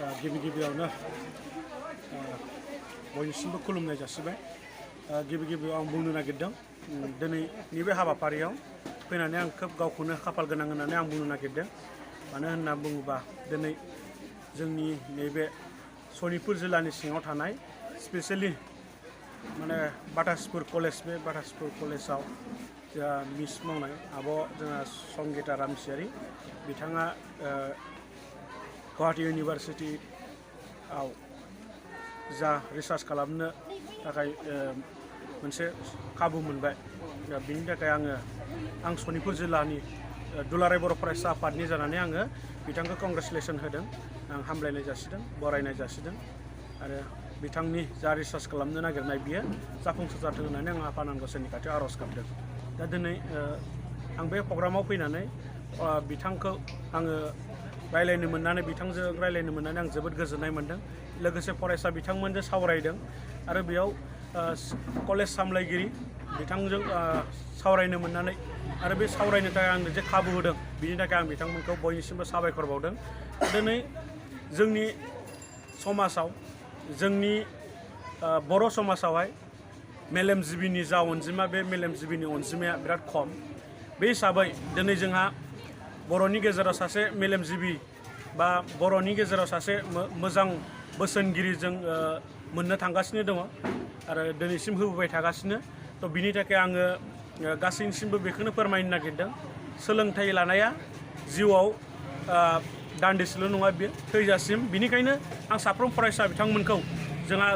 गिबियावनो बयनिसिमबो खुलुमनाय जासिबाय। गिबियाव आं बुंनो नागिरदों दिनैनि बे हाबाफारियाव फैनानै आं खोब गावखौनो खाफाल गोनां होननानै आं बुंनो नागिरदों। मानो होनना बुङोबा दिनै जोंनि नैबे सनितपुर जिल्लानि सिङाव थानाय स्पेसियेलि माने बाटासपुर कलेज, बे बाटासपुर कलेजाव जोंहा मिस मावनाय आब' जोंहा संगिता रामसियारि, बिथाङा गुवाहाटी इउनिभारसिटियाव जा रिसार्च खालामनो थाखाय मोनसे खाबु मोनबाय। बिनि थाखाय आं सनितपुर जिल्लानि दुलाराय बर' फरायसा आफादनि जानानै आङो बिथांखौ कंग्रेसुलेसन होदों। आं हामलायनाय जासिदों, बरायनाय जासिदों आरो बिथांनि जा रिसार्च खालामनो नागिरनाय बियो जाफुंसार जाथों होननानै आं आफा आनान गसाइनि खाथियाव आर'ज गाबदों। दा दिनै आं बे प्रग्रामाव फैनानै बिथांखौ आङो रायलायनो मोननानै, बिथांजों रायलायनो मोननानै आं जोबोद गोजोननाय मोनदों। लोगोसे फरायसा बिथांमोनजों सावरायदों आरो बेयाव कलेज सामलायगिरि बिथांजों सावरायनो मोननानै आरो बे सावरायनो थाखाय आंनो जे खाबु होदों बिनि थाखाय आं बिथांमोनखौ बयनिसिमबो साबायखर बावदों। दिनै जोंनि समाजाव, जोंनि बर' समाजावहाय मेलेमजिबिनि जा अनजिमा, बे मेलेमजिबिनि अनजिमाया बिराद खम। बे हिसाबै दिनै जोंहा बर'नि गेजेराव सासे मेलेमजिबि बा बर'नि गेजेराव सासे मोजां बोसोनगिरि जों मोननो थांगासिनो दङ आरो दिनैसिम होबोबाय थागासिनो। थ' बिनि थाखाय आङो गासैनिसिमबो बेखौनो फोरमायनो नागिरदों, सोलोंथाइ लानाया जिउआव दान्दिसेल' नङा, बेयो थैजासिम। बिनिखायनो आं साफ्रोम फरायसा बिथांमोनखौ जोंहा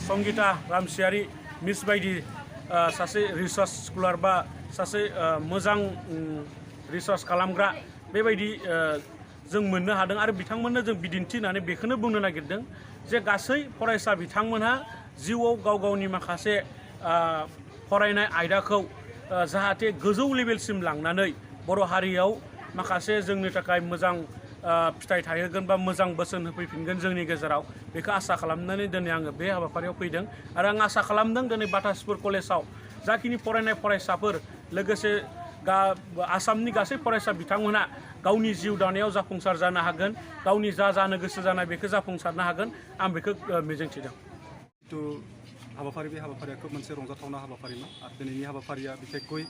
संगिता रामसियारि मिस बायदि सासे रिसार्च स्कलार बा सासे मोजां रिसार्च खालामग्रा बेबायदि जों मोननो हादों आरो बिथांमोननो जों बिदिन्थि होनानै बेखौनो बुंनो नागिरदों जे गासै फरायसा बिथांमोनहा जिउआव गाव गावनि माखासे फरायनाय आयदाखौ जाहाथे गोजौ लेभेलसिम लांनानै बर' हारियाव माखासे जोंनि थाखाय मोजां फिथाइ थाहोगोन बा मोजां बोसोन होफैफिनगोन जोंनि गेजेराव, बेखौ आसा खालामनानै दिनै आङो बे हाबाफारियाव फैदों। आरो आं आसा खालामदों दिनै बाटासपुर कलेजाव जाखिनि फरायनाय फरायसाफोर, लोगोसे आसामनि गासै फरायसा बिथांमोनहा गावनि जिउ दानायाव जाफुंसार जानो हागोन, गावनि जा जानो गोसो जानाय बेखौ जाफुंसारनो हागोन, आं बेखौ मिजिंथिदों। बे हाबाफारिया खोब मोनसे रंजाथावना हाबाफारिमोन आरो दिनैनि हाबाफारिया बिखेखयै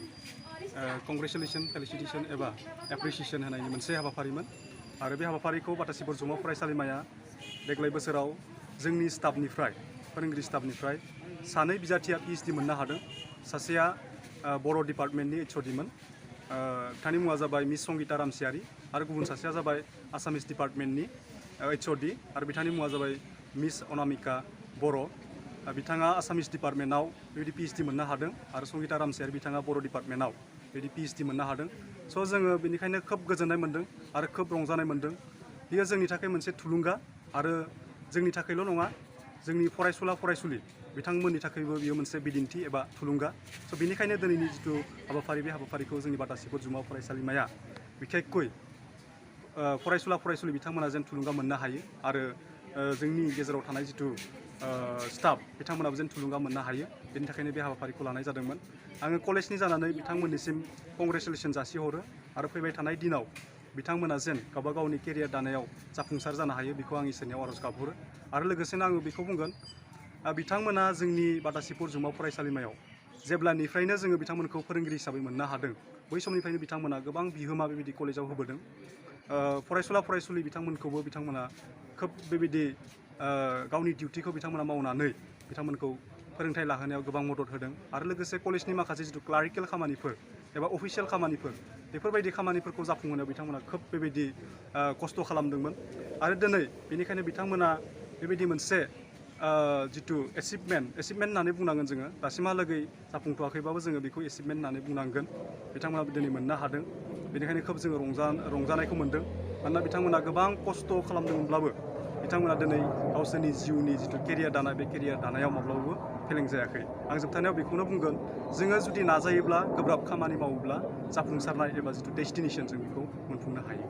कंग्रेसुलेसन, फेलिसिटेसन एबा एप्रिसिएसन होनायनि मोनसे हाबाफारिमोन। आरो बे हाबाफारिखौ बाटासपुर जौमा फरायसालिमाया देग्लाय बोसोराव जोंनि स्टाफनिफ्राय, फोरोंगिरि स्टाफनिफ्राय सानै बिजाथिया PhD मोननो हादों। सासेया बर' डिपार्टमेन्टनि H.D मोन, बिथांनि मुङा जाबाय मिस संगिता रामसियारि, आरो गुबुन सासेया जाबाय आसामिस डिपार्टमेन्टनि H.D आरो बिथांनि मुङा जाबाय मिस अनामिका बर'। बिथाङा आसामिस डिपार्टमेन्टआव बेबायदि PhD मोननो हादों आरो संगिता रामसियारि बिथाङा बर' डिपार्टमेन्टआव बेबायदि PhD मोननो हादों। स' जोङो बेनिखायनो खोब गोजोननाय मोन्दों आरो खोब रंजानाय मोन्दों। बेयो जोंनि थाखाय मोनसे थुलुंगा आरो जोंनि थाखायल' नङा, जोंनि फरायसुला फरायसुलि बिथांमोननि थाखायबो बेयो मोनसे बिदिन्थि एबा थुलुंगा। स' बेनिखायनो दिनैनि जिथु हाबाफारि, बे हाबाफारिखौ जोंनि बाटासपुर जौमा फरायसालिमाया बिखेखयै फरायसुला फरायसुलि बिथांमोना जेन थुलुंगा मोननो हायो आरो जोंनि गेजेराव थानाय जिथु स्टाफ बिथांमोनाबो जेन थुलुंगा मोननो हायो, बेनि थाखायनो बे हाबाफारिखौ लानाय जादोंमोन। आङो कलेजनि जानानै बिथांमोननिसिम कंग्रेसुलेसन जासिहरो आरो फैबाय थानाय दिनाव बिथांमोना जेन गावबा गावनि केरियार दानायाव जाफुंसार जानो हायो, बेखौ आं इसोरनियाव आर'ज गाबहरो। आरो लोगोसेनो आङो बेखौ बुंगोन, बिथांमोना जोंनि बाटासपुर जौमा फरायसालिमायाव जेब्लानिफ्रायनो जोङो बिथांमोनखौ फोरोंगिरि हिसाबै मोननो हादों, बै समनिफ्रायनो बिथांमोना गोबां बिहोमा बेबायदि कलेजाव होबोदों। फरायसुला फरायसुलि बिथांमोनखौबो बिथांमोना खोब बेबायदि गावनि डिउटिखौ बिथांमोना मावनानै बिथांमोनखौ फोरोंथाइ लाहोनायाव गोबां मदद होदों। आरो लोगोसे कलेजनि माखासे जिथु क्लारिकेल खामानिफोर एबा अफिसियेल खामानिफोर, बेफोरबायदि खामानिफोरखौ जाफुंहोनायाव बिथांमोना खोब बेबायदि खस्थ' खालामदोंमोन। आरो दिनै बेनिखायनो बिथांमोना बेबायदि मोनसे जिथु एचिभमेन्ट होननानै बुंनांगोन जोङो, दासिमहालागै जाफुंथ'वाखैबाबो जोङो बेखौ एचिभमेन्ट होननानै बुंनांगोन। बिथांमोना दिनै मोननो हादों, बेनिखायनो खोब जोङो रंजानायखौ मोन्दों। मानोना बिथांमोना गोबां खस्थ' खालामदोंमोनब्लाबो बिथांमोना दिनै गावसोरनि जिउनि जिथु केरियार दानाय, बे केरियार दानायाव माब्लाबाबो फेलें जायाखै। आं जोबथारनायाव बेखौनो बुंगोन, जोङो जुदि नाजायोब्ला, गोब्राब खामानि मावोब्ला जाफुंसारनाय एबा जिथु डेस्टिनेसन जों बेखौ मोनफुंनो हायो।